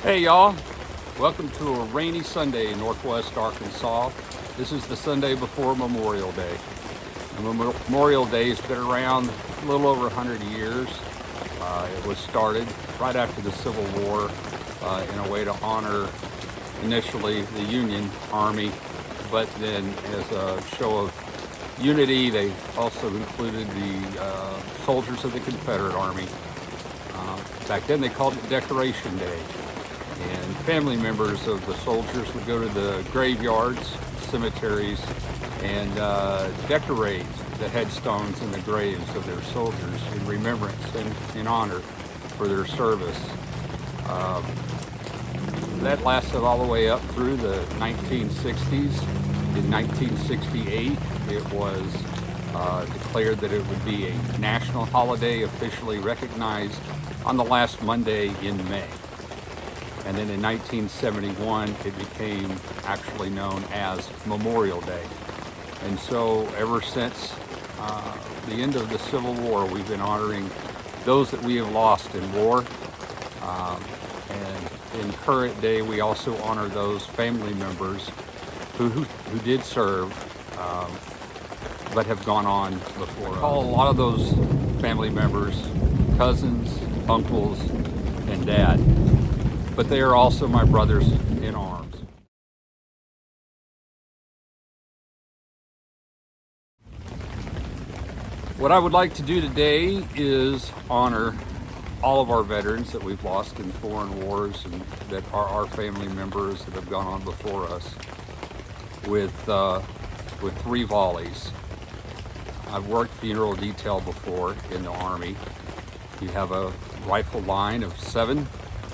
Hey y'all, welcome to a rainy Sunday in Northwest Arkansas. This is the Sunday before Memorial Day. And Memorial Day has been around a little over 100 years. It was started right after the Civil War in a way to honor initially the Union Army, but then as a show of unity, they also included the soldiers of the Confederate Army. Back then they called it Decoration Day. And family members of the soldiers would go to the graveyards, cemeteries, and decorate the headstones and the graves of their soldiers in remembrance and in honor for their service. That lasted all the way up through the 1960s. In 1968, it was declared that it would be a national holiday officially recognized on the last Monday in May. And then in 1971, it became actually known as Memorial Day. And so ever since the end of the Civil War, we've been honoring those that we have lost in war. And in current day, we also honor those family members who did serve, but have gone on before us. I call a lot of those family members cousins, uncles, and dad. But they are also my brothers in arms. What I would like to do today is honor all of our veterans that we've lost in foreign wars and that are our family members that have gone on before us with 3 volleys. I've worked funeral detail before in the Army. You have a rifle line of 7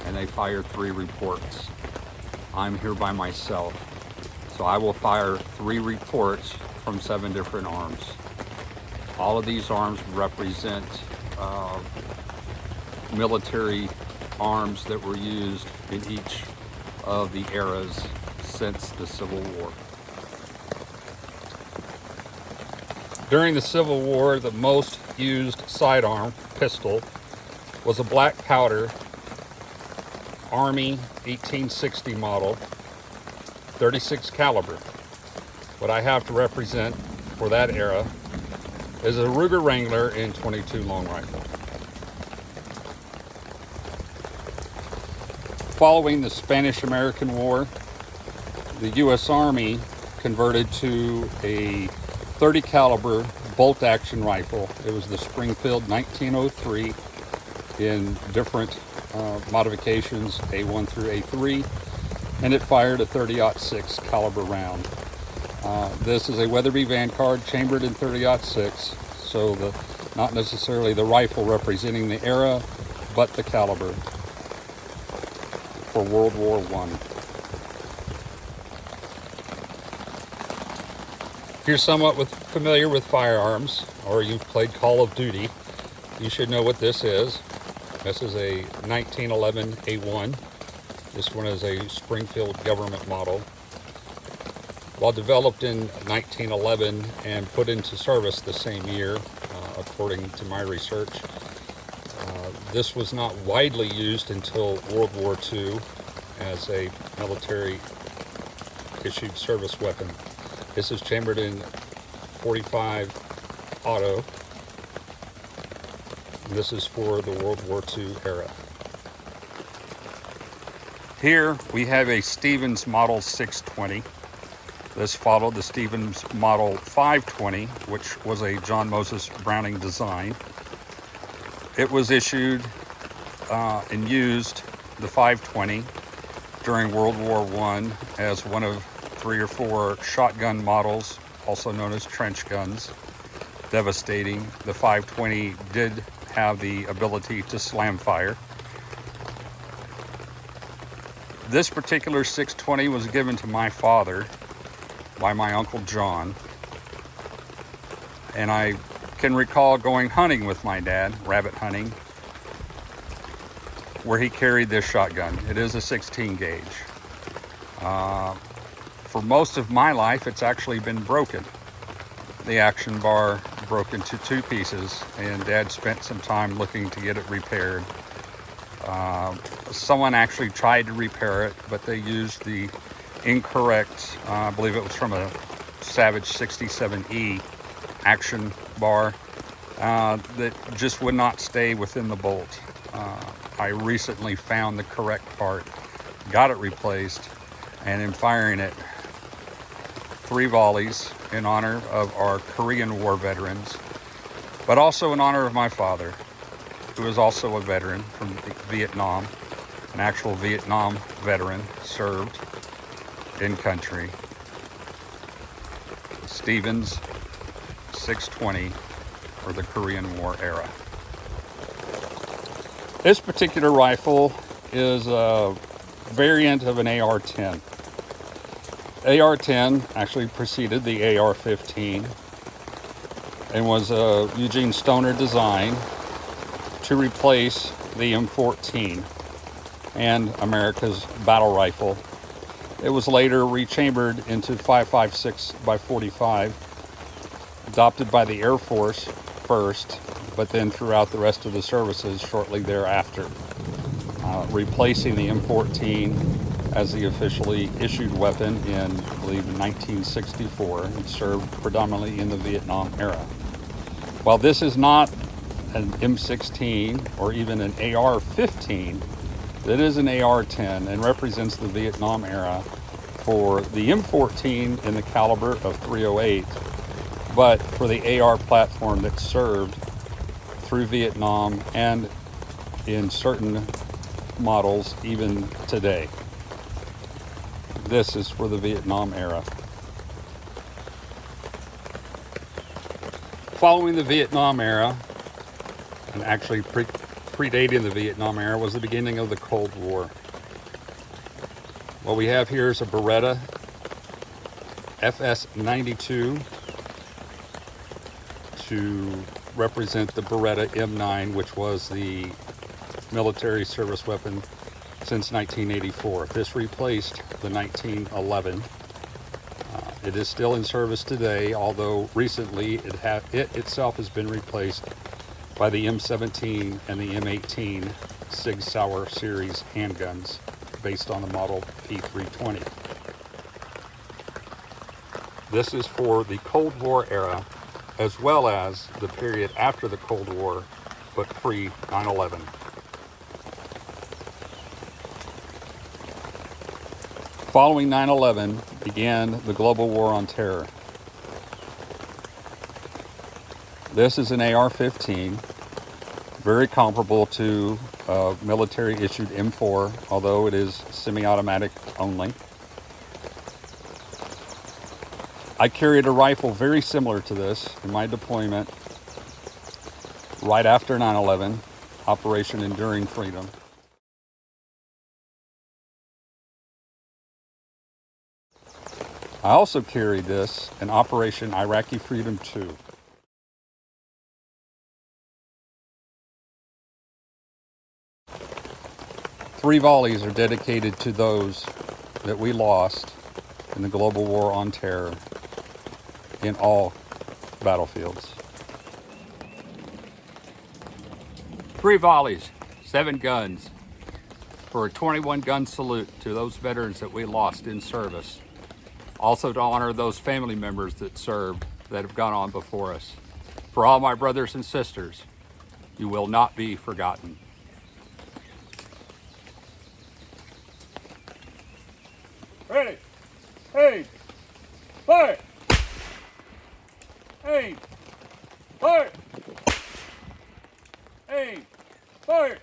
and they fire 3 reports. I'm here by myself, so I will fire 3 reports from 7 different arms. All of these arms represent military arms that were used in each of the eras since the Civil War. During the Civil War, the most used sidearm pistol was a black powder Army 1860 model 36 caliber. What I have to represent for that era is a Ruger Wrangler in 22 long rifle. Following the Spanish-American War, the U.S. Army converted to a 30 caliber bolt action rifle. It was the Springfield 1903 in different modifications, A1 through A3, and it fired a 30-06 caliber round. This is a Weatherby Vanguard chambered in 30-06, so not necessarily the rifle representing the era, but the caliber for World War I. If you're somewhat familiar with firearms, or you've played Call of Duty, you should know what this is. This is a 1911 A1. This one is a Springfield government model. While developed in 1911 and put into service the same year, according to my research, this was not widely used until World War II as a military issued service weapon. This is chambered in 45 auto. This is for the World War II era. Here we have a Stevens Model 620. This followed the Stevens Model 520, which was a John Moses Browning design. It was issued and used, the 520, during World War I as one of 3 or 4 shotgun models, also known as trench guns. Devastating. The 520 did have the ability to slam fire. This particular 620 was given to my father by my Uncle John, and I can recall going hunting with my dad, rabbit hunting, where he carried this shotgun. It is a 16 gauge. For most of my life, it's actually been broken. The action bar broke into 2 pieces, and Dad spent some time looking to get it repaired. Someone actually tried to repair it, but they used the incorrect, I believe it was from a Savage 67E action bar that just would not stay within the bolt. I recently found the correct part, got it replaced, and in firing it 3 volleys in honor of our Korean War veterans, but also in honor of my father, who is also a veteran from Vietnam, an actual Vietnam veteran, served in country. Stevens 620 for the Korean War era. This particular rifle is a variant of an AR-10. AR-10 actually preceded the AR-15 and was a Eugene Stoner design to replace the M14 and America's battle rifle. It was later rechambered into 5.56 by 45, adopted by the Air Force first, but then throughout the rest of the services shortly thereafter, replacing the M14 as the officially issued weapon in, I believe, 1964. It served predominantly in the Vietnam era. While this is not an M16 or even an AR-15, it is an AR-10 and represents the Vietnam era for the M14 in the caliber of .308, but for the AR platform that served through Vietnam and in certain models even today. This is for the Vietnam era. Following the Vietnam era, and actually predating the Vietnam era, was the beginning of the Cold War. What we have here is a Beretta FS-92 to represent the Beretta M9, which was the military service weapon since 1984. This replaced the 1911. It is still in service today, although recently it itself has been replaced by the M17 and the M18 Sig Sauer series handguns based on the model P320. This is for the Cold War era, as well as the period after the Cold War, but pre-9/11. Following 9/11 began the global war on terror. This is an AR-15, very comparable to a military-issued M4, although it is semi-automatic only. I carried a rifle very similar to this in my deployment right after 9/11, Operation Enduring Freedom. I also carried this in Operation Iraqi Freedom 2. Three volleys are dedicated to those that we lost in the global war on terror in all battlefields. 3 volleys, 7 guns, for a 21 gun salute to those veterans that we lost in service. Also to honor those family members that served, that have gone on before us. For all my brothers and sisters, you will not be forgotten. Ready, aim, fire! Aim, fire! Aim, fire!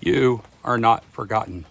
You are not forgotten.